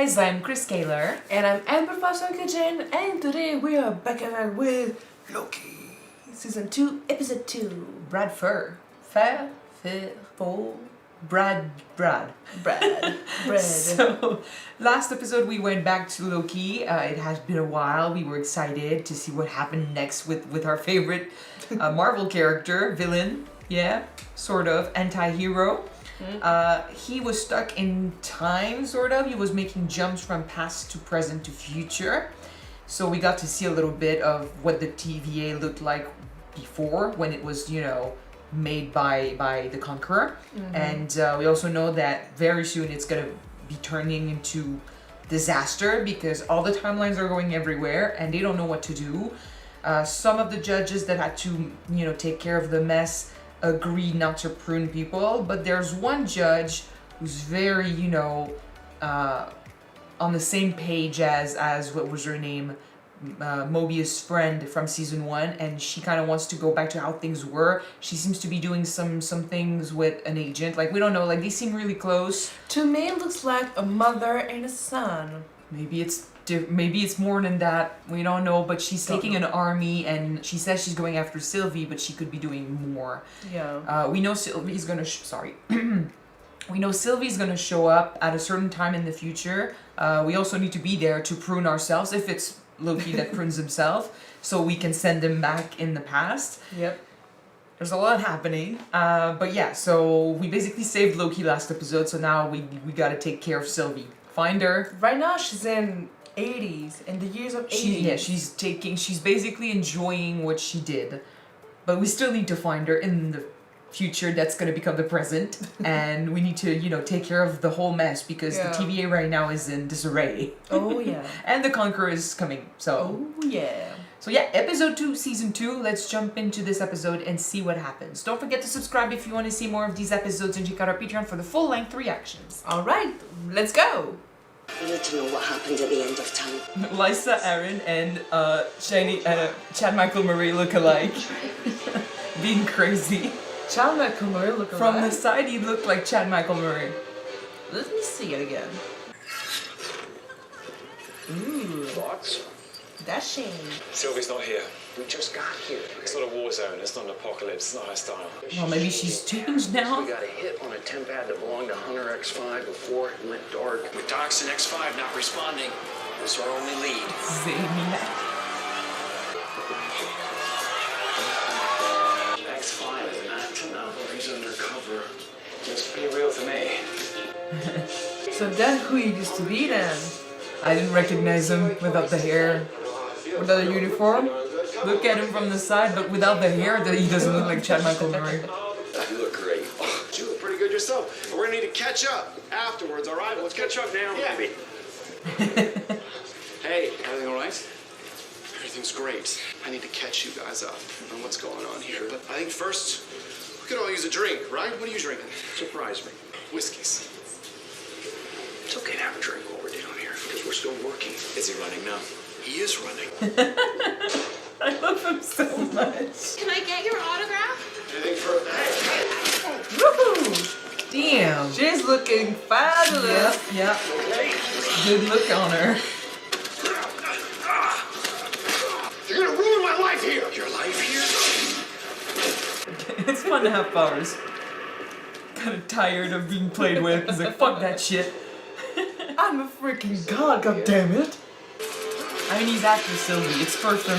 guys, I'm Chris Kaler. And I'm Professor Kyuujin, and today we are back again with Loki. Season 2, Episode 2. Brad Fur. Fair, full, Brad. So, last episode we went back to Loki. It has been a while. We were excited to see what happened next with our favorite Marvel character, villain, sort of, anti-hero. He was stuck in time, sort of. He was making jumps from past to present to future. So we got to see a little bit of what the TVA looked like before, when it was, made by the Conqueror. And we also know that very soon it's going to be turning into disaster because all the timelines are going everywhere and they don't know what to do. Some of the judges that had to, take care of the mess agreed not to prune people, but there's one judge who's very, on the same page as what was her name, Mobius' friend from season 1, and she kind of wants to go back to how things were. She seems to be doing some things with an agent. Like, we don't know, like, they seem really close. To me, it looks like a mother and a son. Maybe it's more than that. We don't know, but she's taking an army, and she says she's going after Sylvie, but she could be doing more. Yeah. We know Sylvie's gonna we know Sylvie's gonna show up at a certain time in the future. We also need to be there to prune ourselves if it's Loki that prunes himself, so we can send him back in the past. Yep. There's a lot happening, but yeah. So we basically saved Loki last episode, so now we gotta take care of Sylvie. Find her. Right now she's in 80s, in the years of 80s. She's basically enjoying what she did, but we still need to find her in the future that's going to become the present, and we need to, take care of the whole mess because the TVA right now is in disarray. Oh, yeah. And the Conqueror is coming, so... Oh, yeah. So yeah, episode 2, season 2, let's jump into this episode and see what happens. Don't forget to subscribe if you want to see more of these episodes, and check out our Patreon for the full-length reactions. Alright, let's go! I need to know what happened at the end of time. Lysa, Aaron, and Chad Michael Murray look alike. Being crazy. Chad Michael Murray look alike? From the side, he looked like Chad Michael Murray. Let me see it again. Ooh. Thoughts? Dashing. Sylvie's not here. We just got here. It's not a war zone. It's not an apocalypse. It's not her style. Well, maybe she's changed now. We got a hit on a temp pad that belonged to Hunter X5 before it went dark. With Docs and X5 not responding, this is our only lead. Zaniac. X5 is an actor now. He's undercover. It's pretty real for me. So that's who he used to be then. I didn't recognize him without the hair, without the uniform. Look at him from the side, but without the hair, he doesn't look like Chad Michael Murray. You look great. Oh, you look pretty good yourself. We're gonna need to catch up afterwards, all right? Let's catch up now, baby. Hey, everything all right? Everything's great. I need to catch you guys up on what's going on here. But I think first, we could all use a drink, right? What are you drinking? Surprise me. Whiskeys. It's okay to have a drink while we're down here, because we're still working. Is he running now? He is running. I love him so much. Can I get your autograph? Anything for... Woohoo! Damn. She's looking fabulous. Yep. Good look on her. You're gonna ruin my life here! Your life here? It's fun to have powers. Kind of tired of being played with. He's like, fuck that shit. I'm a freaking god, goddammit. I mean, he's after Sylvie. It's personal.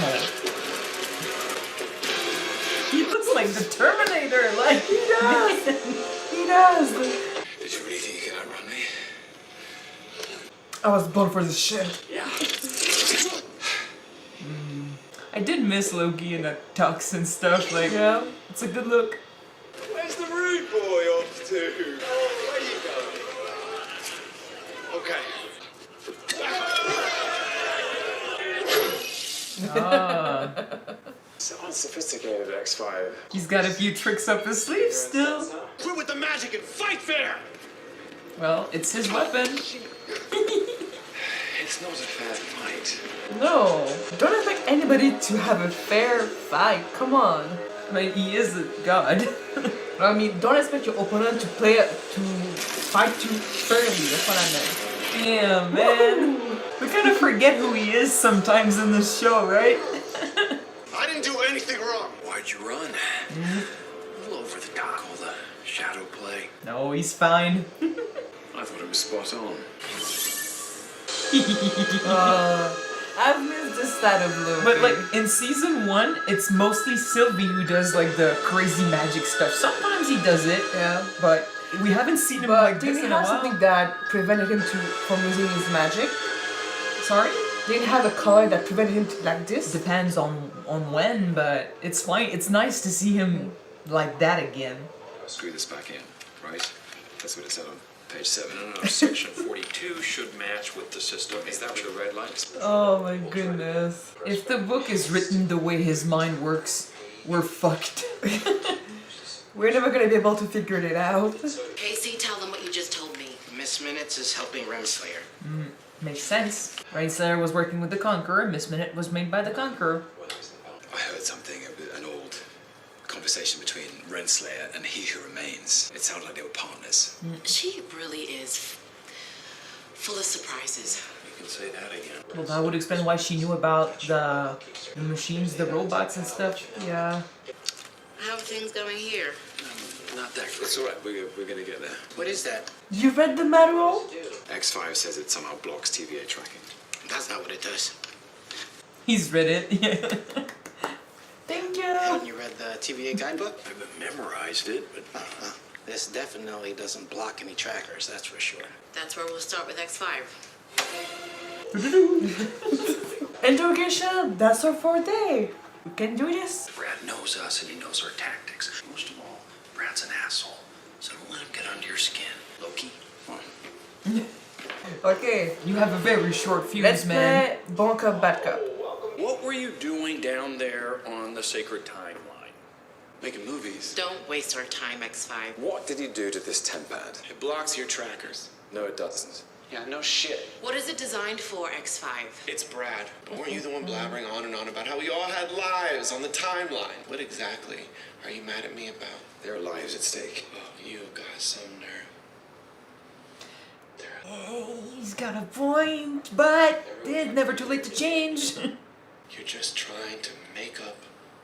He looks like the Terminator. Like, He does. He does. Did you really think you could outrun me? I was born for this shit. Yeah. I did miss Loki in the tux and stuff. Like, Yeah. it's a good look. Where's the rude boy off to? Oh, where you going? Okay. So unsophisticated, X5. He's got a few tricks up his sleeve still. Quit with the magic and fight fair! Well, it's his weapon. It's not a fair fight. No. Don't expect anybody to have a fair fight. Come on. I mean, he is a god. I mean, don't expect your opponent to fight you fairly. That's what I meant. Yeah, man. We kind of forget who he is sometimes in this show, right? I didn't do anything wrong. Why'd you run? A little over the top. All the shadow play. No, he's fine. I thought it was spot on. I've missed this side of Loki. But like in season 1, it's mostly Sylvie who does like the crazy magic stuff. Sometimes he does it, yeah. but we haven't seen him But like did this he in a have while. something that prevented him from using his magic? Sorry? Did he have a color that prevented him to like this? Depends on when, but it's fine. It's nice to see him like that again. Screw this back in, right? That's what it said on page 7. No, section 42 should match with the system. Is that where the red light is? Oh my goodness. If the book is written the way his mind works, we're fucked. We're never gonna be able to figure it out. Casey, tell them what you just told me. Miss Minutes is helping Renslayer. Makes sense. Rainslayer was working with the Conqueror, Miss Minute was made by the Conqueror. I heard something, an old conversation between Renslayer and He Who Remains. It sounded like they were partners. She really is full of surprises. You can say that again. Well, that would explain why she knew about the machines, the robots and stuff. Yeah. How are things going here? Not that It's alright, we're gonna get there. What is that? You read the manual? X5 says it somehow blocks TVA tracking. That's not what it does. He's read it, yeah. Thank you. Haven't you read the TVA guidebook? I've memorized it, but this definitely doesn't block any trackers, that's for sure. That's where we'll start with X5. Interrogation, that's our forte. We can do this. Brad knows us and he knows our tactics. Most of all, Brad's an asshole. So don't let him get under your skin. Loki, come on. Okay, You have a very short fuse, let's man. play Bon Cop, Bad Cop. What were you doing down there on the sacred timeline? Making movies. Don't waste our time, X5. What did you do to this tempad? It blocks your trackers. No, it doesn't. Yeah, no shit. What is it designed for, X5? It's Brad. But weren't you the one blabbering on and on about how we all had lives on the timeline? What exactly are you mad at me about? There are lives at stake. Oh, you got some nerve. He's got a point, but it's never too late to change. You're just trying to make up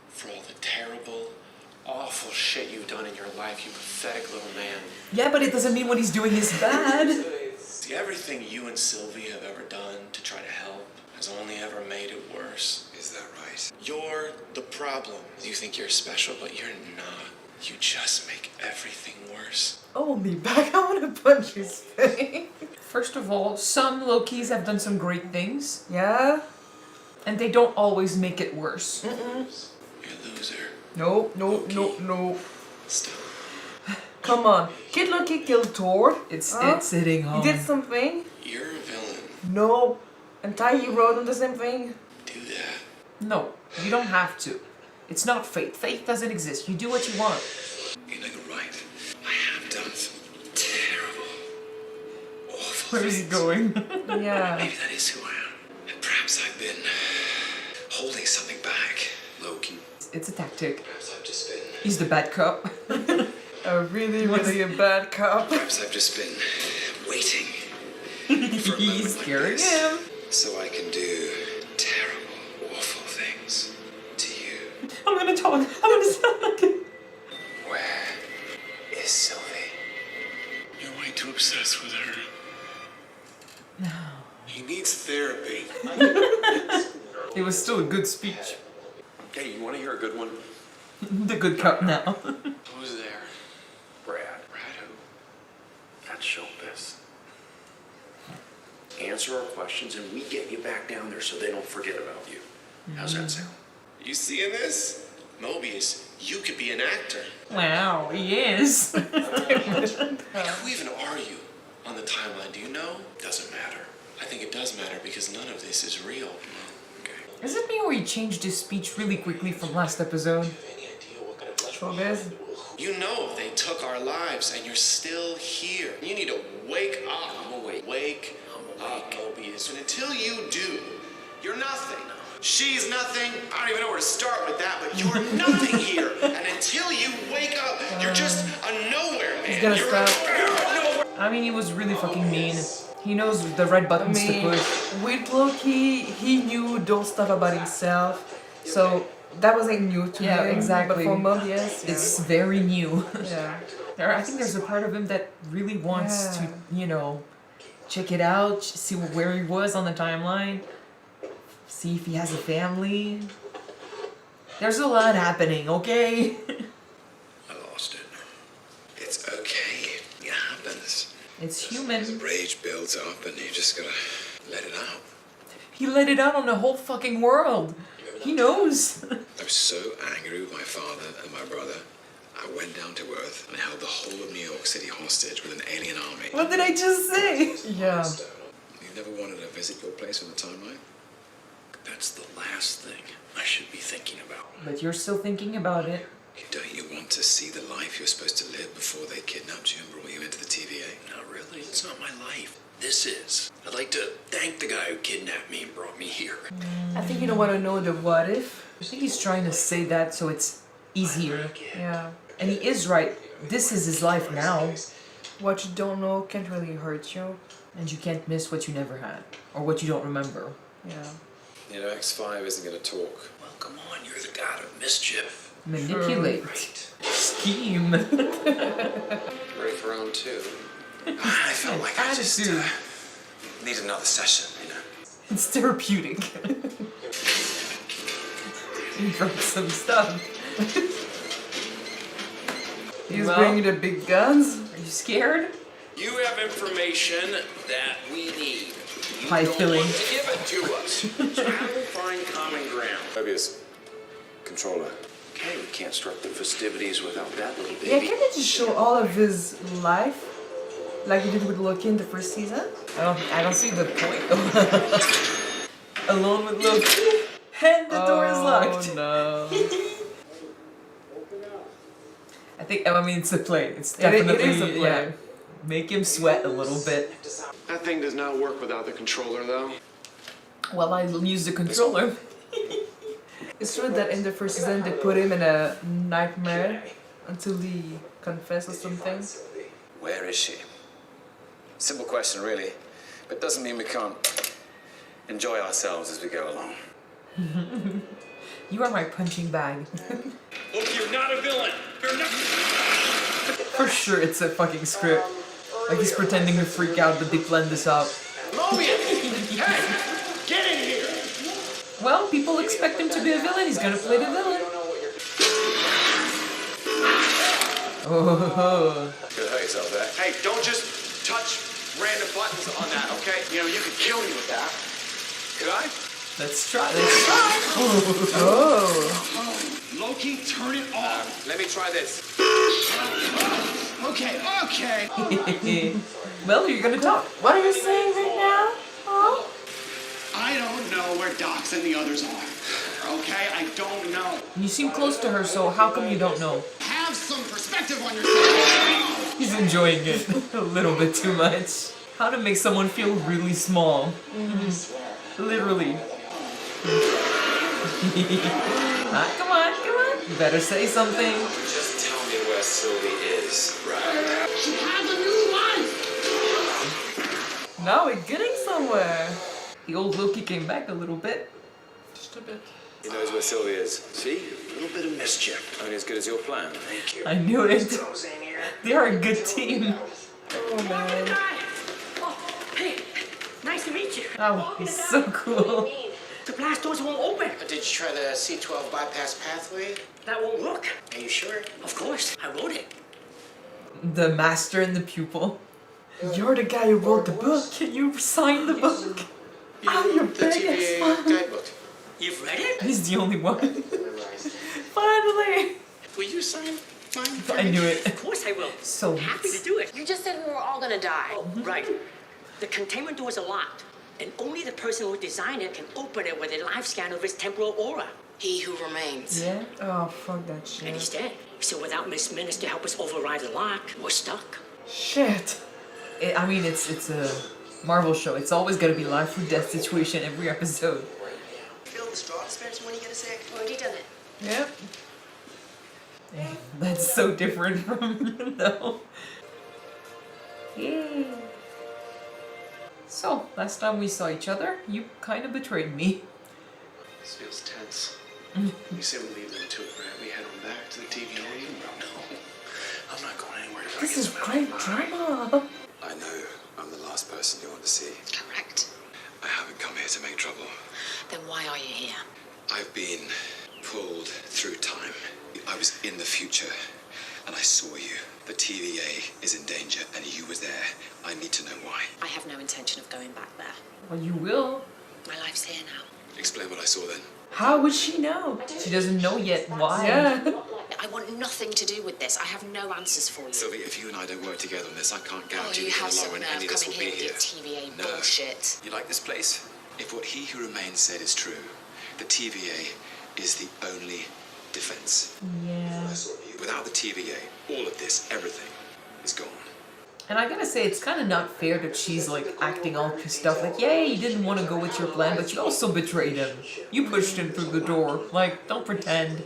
for all the terrible, awful shit you've done in your life, you pathetic little man. Yeah, but it doesn't mean what he's doing is bad. See, everything you and Sylvie have ever done to try to help has only ever made it worse. Is that right? You're the problem. You think you're special, but you're not. You just make everything worse. Oh, me back. I want to punch his face. First of all, some Lokis have done some great things, Yeah? and they don't always make it worse. You're a loser. No, no, no, no. Still. Come on. Kid Loki killed Thor. It's Huh? hitting He home. did something. You're a villain. No. And Ty wrote on the same thing. Do that. No, you don't have to. It's not fate. Fate doesn't exist. You do what you want. You know, you're right. I have done some terrible, awful Where is he things. going? Yeah. Maybe that is who I am. And perhaps I've been holding something back. Loki. It's a tactic. Perhaps I've just been. He's the bad cop. A really, really a bad cop. Perhaps I've just been waiting for a moment He's like scaring this, him. so I can do terrible, awful things to you. I'm gonna talk. I'm gonna sound like him. Where is Sylvie? You're way too obsessed with her. No. He needs therapy. It was still a good speech. Hey, you want to hear a good one? The good cop now. Who's there? Brad. Brad who? That's showbiz. Answer our questions and we get you back down there so they don't forget about you. How's that sound? You seeing this? Mobius, you could be an actor. Wow, he is. Who even are you on the timeline? Do you know? Doesn't matter. I think it does matter because none of this is real. Okay. Is it me or he changed his speech really quickly from last episode? Any idea what kind of Showbiz. You know they took our lives and you're still here. You need to wake up. I'm awake. Wake up, Mobius. And until you do, you're nothing. She's nothing. I don't even know where to start with that, but you're nothing here. And until you wake up, you're just a nowhere man. He's gonna You're stop. a nowhere. I mean, he was really fucking mean. He knows the right buttons to push. with Loki, he knew those stuff about himself, so that wasn't new to Yeah, him. exactly. But for Mobius, It's very new. yeah. I think there's a part of him that really wants Yeah. to, you know, check it out, see where he was on the timeline, see if he has a family. There's a lot happening, okay? I lost it. It's okay. It happens. It's human. The rage builds up and you just gotta let it out. He let it out on the whole fucking world. He knows. I was so angry with my father and my brother. I went down to Earth and held the whole of New York City hostage with an alien army. What did I just say? Yeah. You never wanted to visit your place on the timeline? That's the last thing I should be thinking about. But you're still thinking about it. Don't you want to see the life you're supposed to live before they kidnapped you and brought you into the TVA? Not really. It's not my life. This is. I'd like to thank the guy who kidnapped me and brought me here. I think you don't want to know the what if. I think he's trying to say that so it's easier. Yeah. And he is right. This is his life now. What you don't know can't really hurt you. And you can't miss what you never had. Or what you don't remember. Yeah. You know, X5 isn't going to talk. Well, come on. You're the god of mischief. Manipulate. Right. Scheme. Ready for round 2. I felt like I just Attitude. need another session, you know. It's therapeutic. He broke some stuff. He's Well- bringing the big guns. Are you scared? You have information that we need. You Pie don't filling. want to give it to us. So how do we find common ground? Mobius, controller. Okay, we can't start the festivities without that little baby. Yeah, can't they just show all of his life? Like he did with Loki in the first season? I don't see the point. Alone with Loki. And the door is locked. Oh no. I mean, it's a play. It's It is definitely a play. yeah. Make him sweat a little bit. That thing does not work without the controller, though. Well, I'll use the controller. It's true that in the first season they put him in a nightmare until he confessed or something. Where is she? Simple question, really. But doesn't mean we can't enjoy ourselves as we go along. You are my punching bag. Look, you're not a villain. You're not. For sure, it's a fucking script. Like he's pretending to freak out that they planned this out. Mobius! Hey! Get in here! Well, people expect him to be a villain. He's gonna play the villain. Oh. Could hurt yourself there. Hey, don't just touch random buttons on that, okay? You know, you could kill me with that. Could I? Let's try. Let's try. Loki, turn it off. Let me try this. Okay. Well, you're gonna talk. What are you saying right now? Huh? I don't know where Docs and the others are. Okay? I don't know. You seem close to her, so how come you don't know? Have some perspective on yourself. He's enjoying it a little bit too much. How to make someone feel really small. Literally. Come on. You better say something. Just tell me where Sylvie is, right? She has a new life. Now we're getting somewhere. The old Loki came back a little bit. Just a bit. He knows where Sylvie is. See? A little bit of mischief. Only as good as your plan. Thank you. I knew it. They are a good team. Oh man. Oh, hey, nice to meet you. Oh, he's so cool. The blast doors won't open. Did you try the C12 bypass pathway? That won't work. Are you sure? Of course, I wrote it. The master and the pupil. You're the guy who wrote the book. Can you sign the book? I'm your The biggest TVA fan. guidebook. You've read it? He's the only one. Finally. Will you sign mine? I knew it. Of course I will. So Happy to do it. You just said we were all gonna die. Oh, right. The containment doors are locked, and only the person who designed it can open it with a live scan of his temporal aura. He who remains. yeah. Oh fuck that And shit. he's dead. So without Miss Minutes to help us override the lock, we're stuck. Shit. I mean, it's a Marvel show. It's always gonna be life or death situation every episode. Fill the straw dispenser when you get a sec. Already done it. Yep. That's so different from though. So, last time we saw each other, you kind of betrayed me. This feels tense. You say we leave in 2 grand, we head on back to the TVA? No, I'm not going anywhere. till I This get is some great money. drama. I know I'm the last person you want to see. Correct. I haven't come here to make trouble. Then why are you here? I've been pulled through time. I was in the future, and I saw you. The TVA is in danger, and you were there. I need to know why. I have no intention of going back there. Well, you will. My life's here now. Explain what I saw then. How would she know? She doesn't know yet why. Yeah. I want nothing to do with this. I have no answers for you. Sylvie, if you and I don't work together on this, I can't Oh, guarantee you that have you're some alone nerve any of us will coming be here with here. your TVA No. bullshit. You like this place? If what He Who Remains said is true, the TVA is the only defense. Yeah. Without the TVA, all of this, everything, is gone. And I gotta say, it's kind of not fair that she's like acting all pissed off. Like, yeah, you didn't want to go with your plan, but you also betrayed him. You pushed him through the door. Like, don't pretend.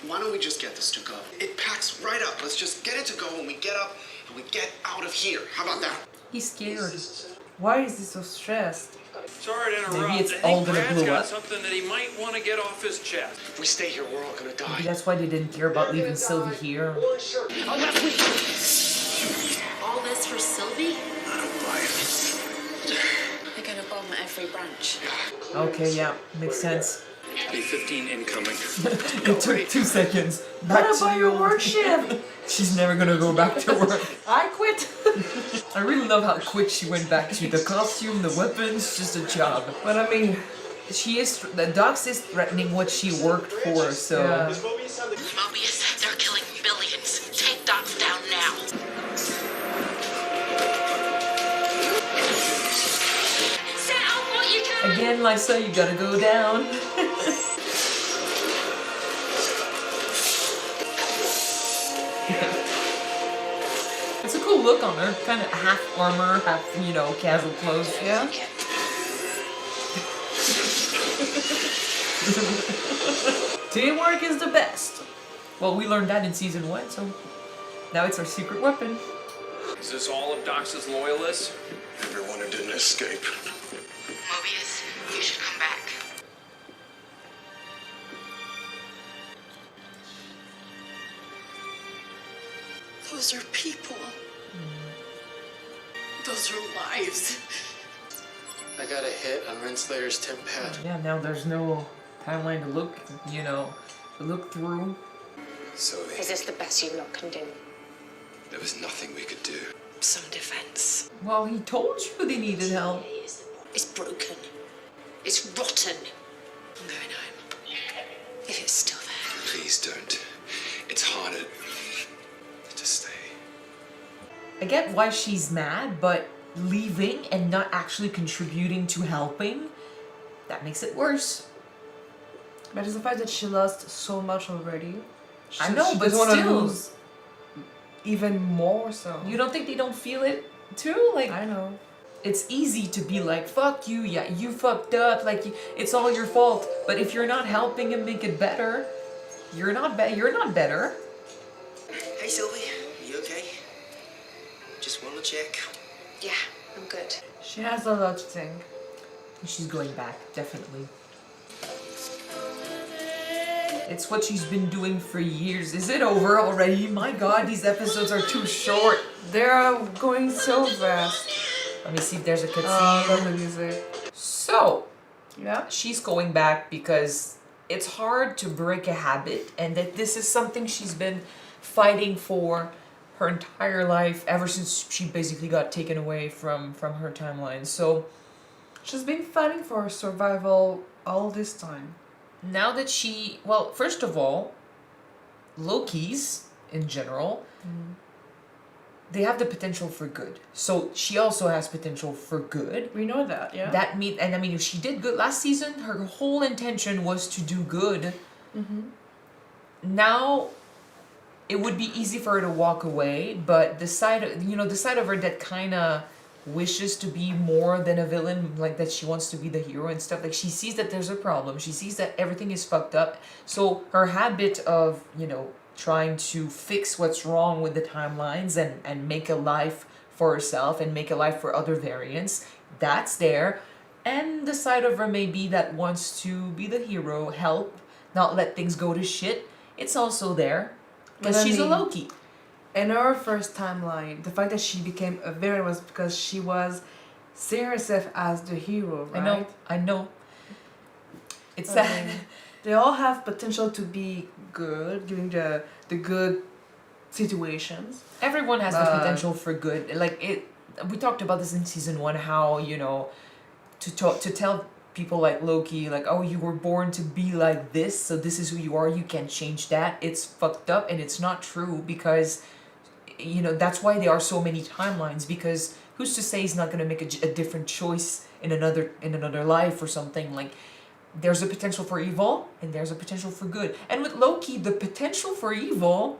Why don't we just get this to go? It packs right up. Let's just get it to go when we get up and we get out of here. How about that? He's scared. Why is he so stressed? Sorry to interrupt. Maybe it's I all think gonna Brad's blow got up. something that he might want to get off his chest. If we stay here, we're all gonna die. Maybe that's why they didn't care about leaving Sylvie here. All this for Sylvie? I don't buy it. They're gonna bomb every branch. Okay, yeah, makes sense. B-15 incoming. It took 2 seconds. Back What to about the your old- work shift? She's never gonna go back to work. I quit. I really love how quick she went back to the costume, the weapons, just a job. But I mean, She is, the Docs is threatening what she worked for, so. yeah. Mobius, they're killing millions. Take Dots down now. Set out what you can! Again, Lysa, you gotta go down. It's a cool look on her, kind of half armor, half, you know, casual clothes. Yeah. Teamwork is the best. Well, we learned that in season 1, so now it's our secret weapon. Is this all of Dox's loyalists? Everyone who didn't escape. Mobius, you should come back. Those are people. Those are lives. I got a hit on Renslayer's temp pad. Yeah, now there's no timeline to look, you know, to look through. Sylvie, Is this the best you lot can do? there was nothing we could do. Some defense. Well, he told you they needed help. It's broken. It's rotten. I'm going home. If it's still there. Please don't. It's harder to stay. I get why she's mad, but leaving and not actually contributing to helping, that makes it worse. But it's the fact that she lost so much already. I know, she but doesn't wanna still. lose even more. So You don't think they don't feel it too? Like, I know. it's easy to be like, fuck you, yeah, you fucked up, like, it's all your fault. But if you're not helping him make it better, you're not better. Hey, Sylvie. You okay? Just want to check. Yeah, I'm good. She has a lot to think. She's going back, definitely. It's what she's been doing for years. Is it over already? My god, these episodes are too short. They're going so fast. Let me see if there's a Oh, I cutscene. love the music. So, Yeah. she's going back because it's hard to break a habit, and that this is something she's been fighting for her entire life, ever since she basically got taken away from her timeline. So She's been fighting for her survival all this time. now that she, well, first of all, Loki's in general, they have the potential for good. So she also has potential for good. We know that, yeah. That mean, and I mean, if she did good last season, her whole intention was to do good. Now, it would be easy for her to walk away, but the side of her that kind of wishes to be more than a villain, like that she wants to be the hero and stuff. Like, she sees that there's a problem. She sees that everything is fucked up. So her habit of, trying to fix what's wrong with the timelines and make a life for herself and make a life for other variants That's there. And the side of her maybe that wants to be the hero, help, not let things go to shit. It's also there. Because she's a Loki. In her first timeline, the fact that she became a villain was because she was seeing herself as the hero, right? I know. It's I mean, they all have potential to be good, given the good situations. Everyone has the potential for good. Like we talked about this in season 1, how, you know, to tell people like Loki, like, oh, you were born to be like this, so this is who you are, you can't change that. It's fucked up and it's not true, because, you know, that's why there are so many timelines, because who's to say he's not going to make a different choice in another life or something. Like, there's a potential for evil and there's a potential for good. And with Loki, the potential for evil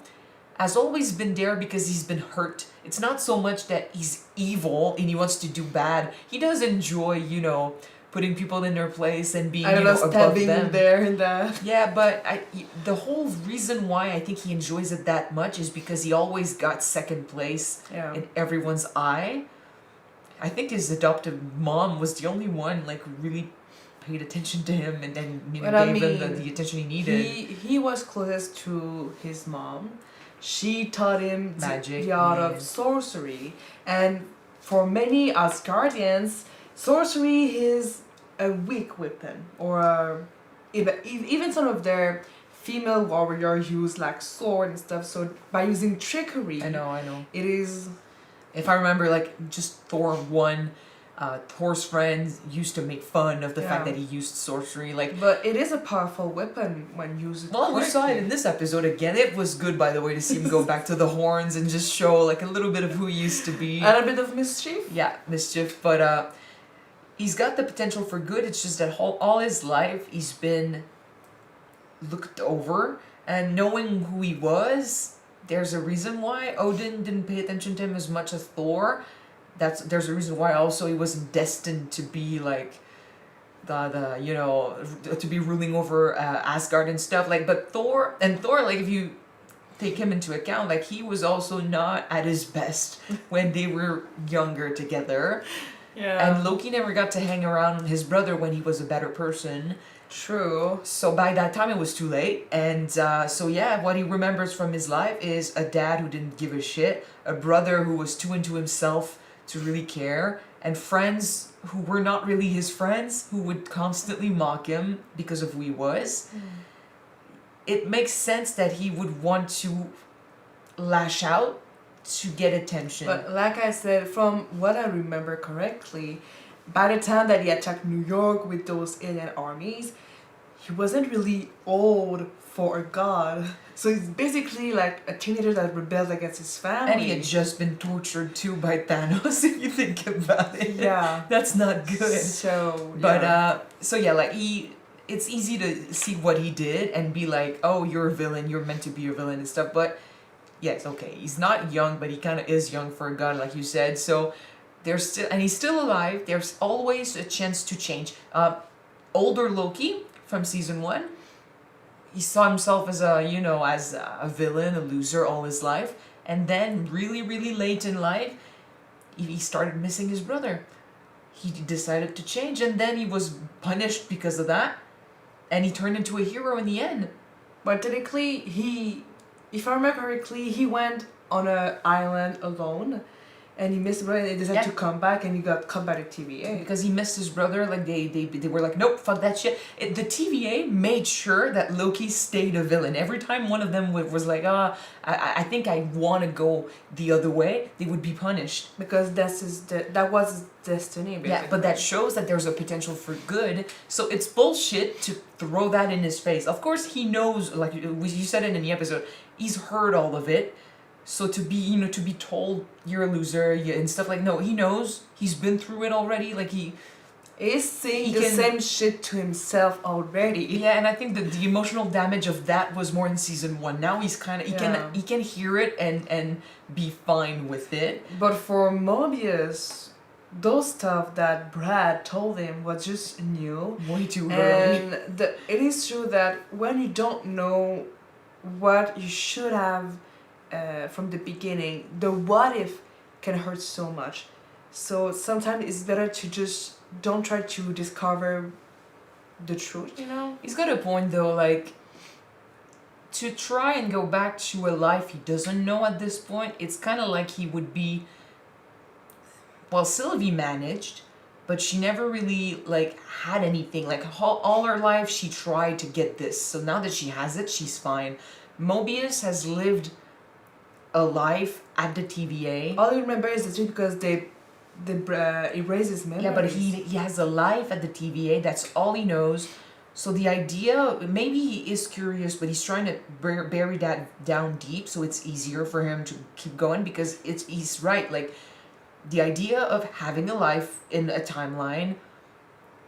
has always been there because he's been hurt. It's not so much that he's evil and he wants to do bad. He does enjoy, you know, putting people in their place and being, you know, above them. There and that. Yeah, but the whole reason why I think he enjoys it that much is because he always got second place in everyone's eye. I think his adoptive mom was the only one, like, really paid attention to him and then, you know, gave him the attention he needed. He was closest to his mom. She taught him magic, the art of sorcery, and for many Asgardians, sorcery is a weak weapon, or even some of their female warriors use like sword and stuff. So by using trickery, I know. It is. If I remember, like, just Thor 1, Thor's friends used to make fun of the fact that he used sorcery, like. But it is a powerful weapon when used. Well, we saw it in this episode again. It was good, by the way, to see him go back to the horns and just show, like, a little bit of who he used to be. And a bit of mischief. Yeah, mischief, but he's got the potential for good. It's just that all his life he's been looked over, and knowing who he was, there's a reason why Odin didn't pay attention to him as much as Thor. There's a reason why also he wasn't destined to be like the you know, to be ruling over Asgard and stuff. Like, but Thor, like, if you take him into account, like, he was also not at his best when they were younger together. Yeah. And Loki never got to hang around his brother when he was a better person. True. So by that time it was too late. And so yeah, what he remembers from his life is a dad who didn't give a shit, a brother who was too into himself to really care, and friends who were not really his friends, who would constantly mock him because of who he was. It makes sense that he would want to lash out to get attention. But like I said, from what I remember correctly, by the time that he attacked New York with those alien armies, he wasn't really old for a god. So he's basically like a teenager that rebelled against his family. And he had just been tortured too by Thanos, if you think about it. Yeah. That's not good. So, But, so yeah, like, it's easy to see what he did and be like, oh, you're a villain, you're meant to be a villain and stuff. But, yes, okay, he's not young, but he kind of is young for a god, like you said. So, there's still, and he's still alive. There's always a chance to change. Older Loki from season 1, he saw himself as a villain, a loser all his life. And then really, really late in life, he started missing his brother. He decided to change, and then he was punished because of that. And he turned into a hero in the end. But technically, if I remember correctly, he went on an island alone. And he missed his brother, and he decided to come back, and he got cut by the TVA. Because he missed his brother, like, they were like, nope, fuck that shit. The TVA made sure that Loki stayed a villain. Every time one of them was like, I think I want to go the other way, they would be punished. Because that was his destiny, basically. Yeah, but that shows that there's a potential for good. So it's bullshit to throw that in his face. Of course, he knows, like you said it in the episode, he's heard all of it. So to be told you're a loser and stuff, like, no, he knows, he's been through it already, like, he is saying the same shit to himself already. Yeah, and I think that the emotional damage of that was more in season 1. Now he's kind of, he can hear it and be fine with it. But for Mobius, those stuff that Brad told him was just new. Way too early. And it is true that when you don't know what you should have from the beginning, the what if can hurt so much. So sometimes it's better to just don't try to discover the truth, you know? He's got a point though, like to try and go back to a life he doesn't know at this point, it's kind of like he would be. Well, Sylvie managed, but she never really like had anything. Like all her life, she tried to get this. So now that she has it, she's fine. Mobius has lived a life at the TVA. All I remember is the truth because they erase his memories. Yeah, but he has a life at the TVA. That's all he knows. So the idea, maybe he is curious, but he's trying to bury that down deep, so it's easier for him to keep going because he's right. Like the idea of having a life in a timeline,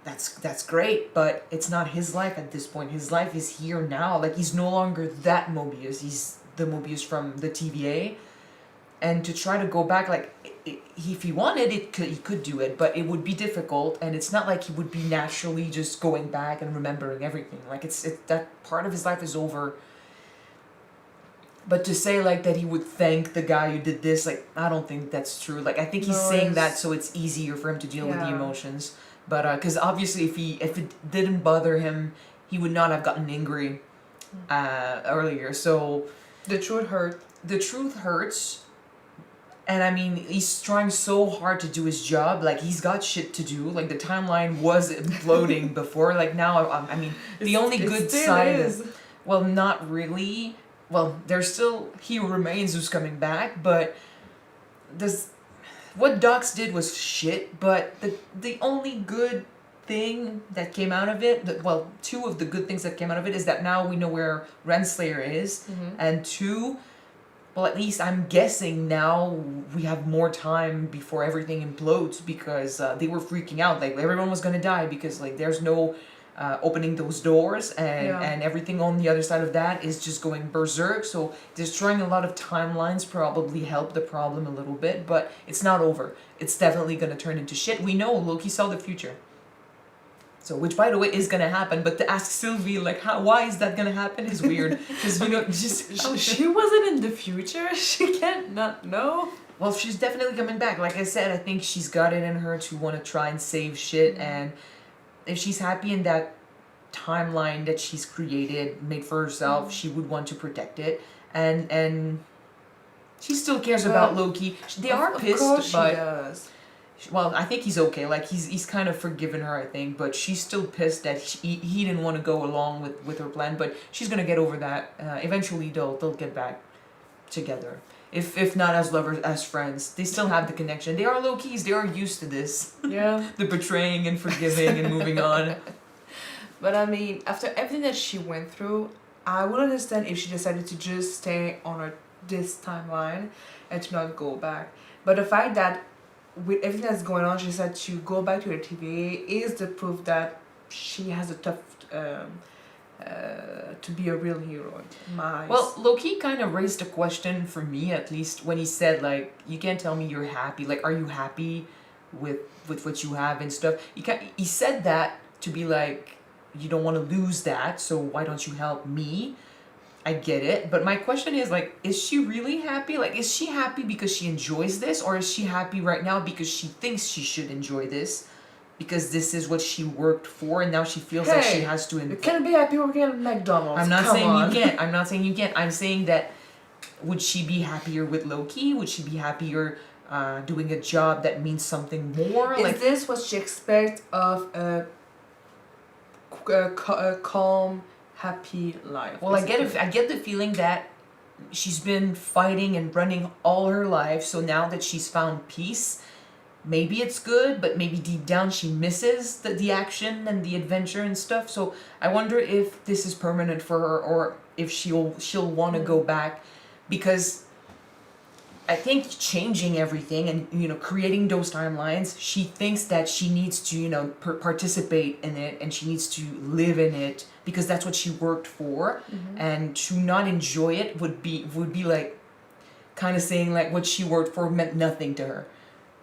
that's great, but it's not his life at this point. His life is here now. Like he's no longer that Mobius. He's the Mobius from the TVA, and to try to go back, like if he wanted it, he could do it, but it would be difficult, and it's not like he would be naturally just going back and remembering everything. Like it's that part of his life is over. But to say like that he would thank the guy who did this, like I don't think that's true. Like I think he's saying that so it's easier for him to deal with the emotions. But because obviously if it didn't bother him, he would not have gotten angry earlier. So the truth hurt. The truth hurts. And I mean, he's trying so hard to do his job. Like he's got shit to do. Like the timeline was imploding before. Like now, I mean, the only good side is, well, not really. Well, there's still he who remains who's coming back, but what Docs did was shit. But the only good thing that came out of it, two of the good things that came out of it is that now we know where Renslayer is, and two. Well, at least I'm guessing now we have more time before everything implodes because they were freaking out. Like everyone was gonna die because like there's no opening those doors and everything on the other side of that is just going berserk. So destroying a lot of timelines probably helped the problem a little bit, but it's not over. It's definitely gonna turn into shit. We know Loki saw the future. So, which by the way is gonna happen, but to ask Sylvie like why is that gonna happen is weird because she wasn't in the future. She can't not know. Well, she's definitely coming back. Like I said, I think she's got it in her to want to try and save shit, and if she's happy in that timeline that she's created, made for herself, she would want to protect it, and she still cares about Loki. They are pissed, but she does. Well, I think he's okay. Like he's kind of forgiven her, I think, but she's still pissed that he didn't want to go along with her plan. But she's gonna get over that. Eventually, they'll get back together. If not as lovers, as friends, they still have the connection. They are low-keys. They are used to this. Yeah. The betraying and forgiving and moving on. But I mean, after everything that she went through, I would understand if she decided to just stay on this timeline and to not go back. But the fact that with everything that's going on, she decided to go back to the TVA is the proof that she has a tough to be a real hero. Well, Loki kind of raised a question for me, at least, when he said, like, you can't tell me you're happy. Like, are you happy with what you have and stuff? He said that to be like, you don't want to lose that, so why don't you help me? I get it, but my question is, like, is she really happy? Like, is she happy because she enjoys this, or is she happy right now because she thinks she should enjoy this? Because this is what she worked for, and now she feels like she has to. You can't be happy working at McDonald's. I'm not saying you can't. I'm not saying you can't. I'm saying that would she be happier with Loki? Would she be happier doing a job that means something more? Is this what she expects of a calm, happy life? Well, I get the feeling that she's been fighting and running all her life, so now that she's found peace. Maybe it's good, but maybe deep down she misses the action and the adventure and stuff. So I wonder if this is permanent for her, or if she'll want to go back, because I think changing everything and creating those timelines, she thinks that she needs to participate in it, and she needs to live in it because that's what she worked for, and to not enjoy it would be like kind of saying like what she worked for meant nothing to her.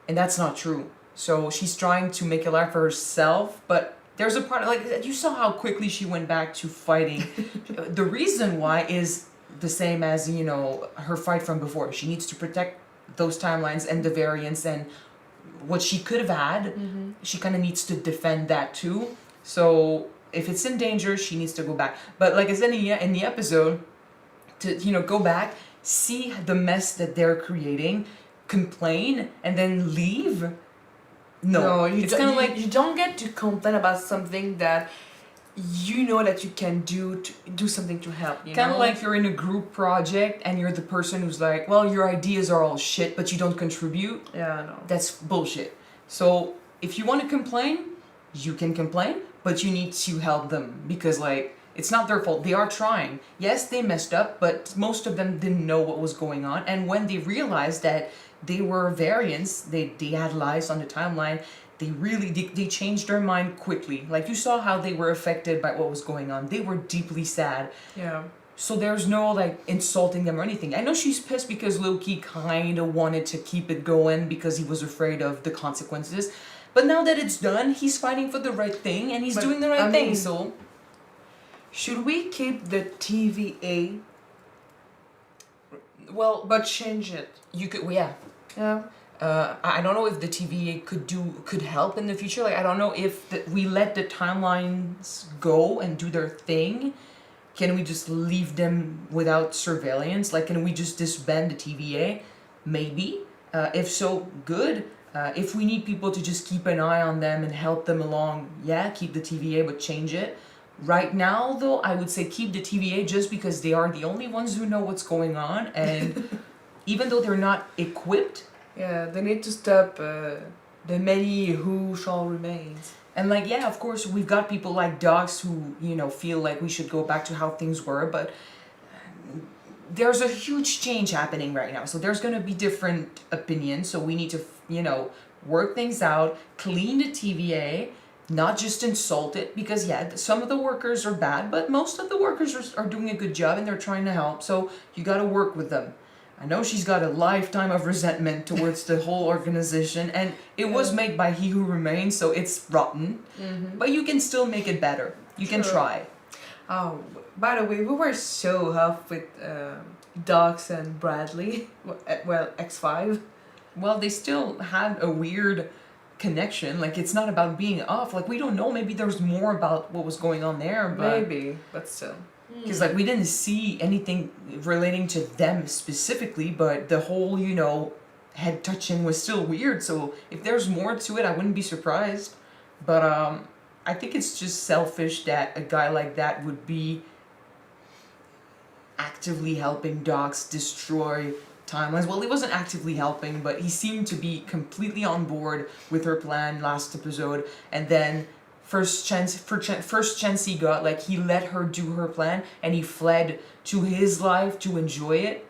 And that's not true. So she's trying to make a life for herself, but there's a part, like, you saw how quickly she went back to fighting. The reason why is the same as, her fight from before. She needs to protect those timelines and the variants and what she could have had, she kind of needs to defend that too. So if it's in danger, she needs to go back. But like I said in the episode, to go back, see the mess that they're creating, complain, and then leave. No, you it's kind of like you don't get to complain about something that you know that you can do something to help. kind of like you're in a group project and you're the person who's like, well, your ideas are all shit, but you don't contribute. Yeah, I know. That's bullshit. So if you want to complain, you can complain, but you need to help them because like it's not their fault. They are trying. Yes, they messed up, but most of them didn't know what was going on. And when they realized that they were variants, they had lives on the timeline, they changed their mind quickly. Like you saw how they were affected by what was going on. They were deeply sad. Yeah. So there's no like insulting them or anything. I know she's pissed because Loki kind of wanted to keep it going because he was afraid of the consequences. But now that it's done, he's fighting for the right thing and he's doing the right thing. So should we keep the TVA? Well, but change it. You could, yeah. Yeah. I don't know if the TVA could help in the future. Like I don't know if we let the timelines go and do their thing. Can we just leave them without surveillance? Like can we just disband the TVA? Maybe. If so, good. If we need people to just keep an eye on them and help them along, yeah, keep the TVA but change it. Right now, though, I would say keep the TVA just because they are the only ones who know what's going on. And even though they're not equipped... Yeah, they need to stop the many who shall remain. And like, yeah, of course, we've got people like docs who, feel like we should go back to how things were. But there's a huge change happening right now. So there's going to be different opinions. So we need to, work things out, clean the TVA, not just insult it, because yeah, some of the workers are bad, but most of the workers are doing a good job and they're trying to help, so you got to work with them. I know she's got a lifetime of resentment towards the whole organization, and it was made by He Who Remains, so it's rotten, but you can still make it better. You can try. Oh, by the way, we were so off with Docs and Bradley, well, X5. Well, they still had a weird connection. Like it's not about being off. Like we don't know. Maybe there's more about what was going on there. But maybe, but still. Because like we didn't see anything relating to them specifically, but the whole head touching was still weird. So if there's more to it, I wouldn't be surprised. But I think it's just selfish that a guy like that would be actively helping Docs destroy timelines. Well, he wasn't actively helping, but he seemed to be completely on board with her plan last episode. And then first chance he got, like he let her do her plan and he fled to his life to enjoy it.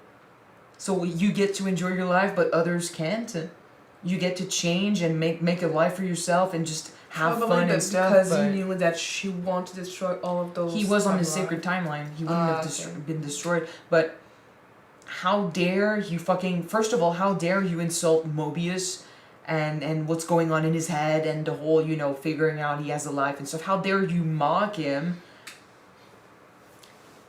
So you get to enjoy your life, but others can't. You get to change and make a life for yourself and just have fun and stuff. Because he knew that she wanted to destroy all of those. He was on the sacred timeline. He wouldn't have been destroyed. But how dare you first of all, how dare you insult Mobius and what's going on in his head and the whole, figuring out he has a life and stuff. How dare you mock him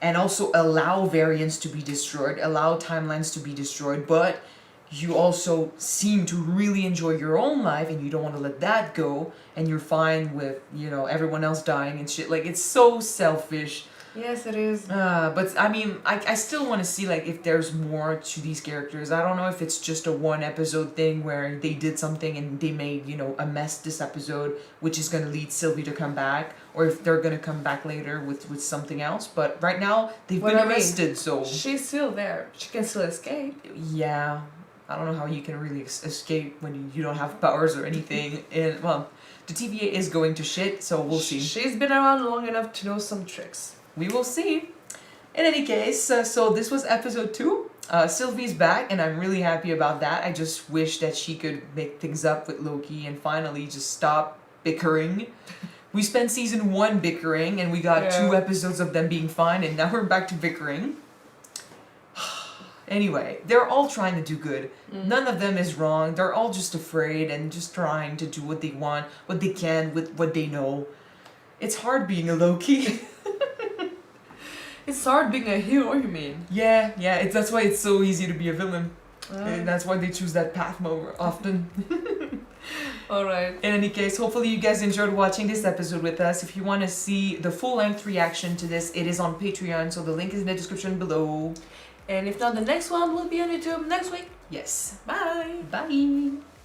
and also allow variants to be destroyed, allow timelines to be destroyed, but you also seem to really enjoy your own life and you don't want to let that go and you're fine with, everyone else dying and shit. Like, it's so selfish. Yes, it is. But I mean, I still want to see like if there's more to these characters. I don't know if it's just a one episode thing where they did something and they made a mess this episode, which is gonna lead Sylvie to come back, or if they're gonna come back later with something else. But right now they've been arrested, so she's still there. She can still escape. Yeah, I don't know how you can really escape when you don't have powers or anything. And well, the TVA is going to shit, so we'll see. She's been around long enough to know some tricks. We will see. In any case, so this was episode 2. Sylvie's back, and I'm really happy about that. I just wish that she could make things up with Loki and finally just stop bickering. We spent season 1 bickering, and we got 2 episodes of them being fine, and now we're back to bickering. Anyway, they're all trying to do good. None of them is wrong. They're all just afraid and just trying to do what they want, what they can with what they know. It's hard being a Loki. It's hard being a hero, you mean? Yeah, that's why it's so easy to be a villain. And that's why they choose that path more often. Alright. In any case, hopefully you guys enjoyed watching this episode with us. If you want to see the full-length reaction to this, it is on Patreon, so the link is in the description below. And if not, the next one will be on YouTube next week. Yes. Bye! Bye!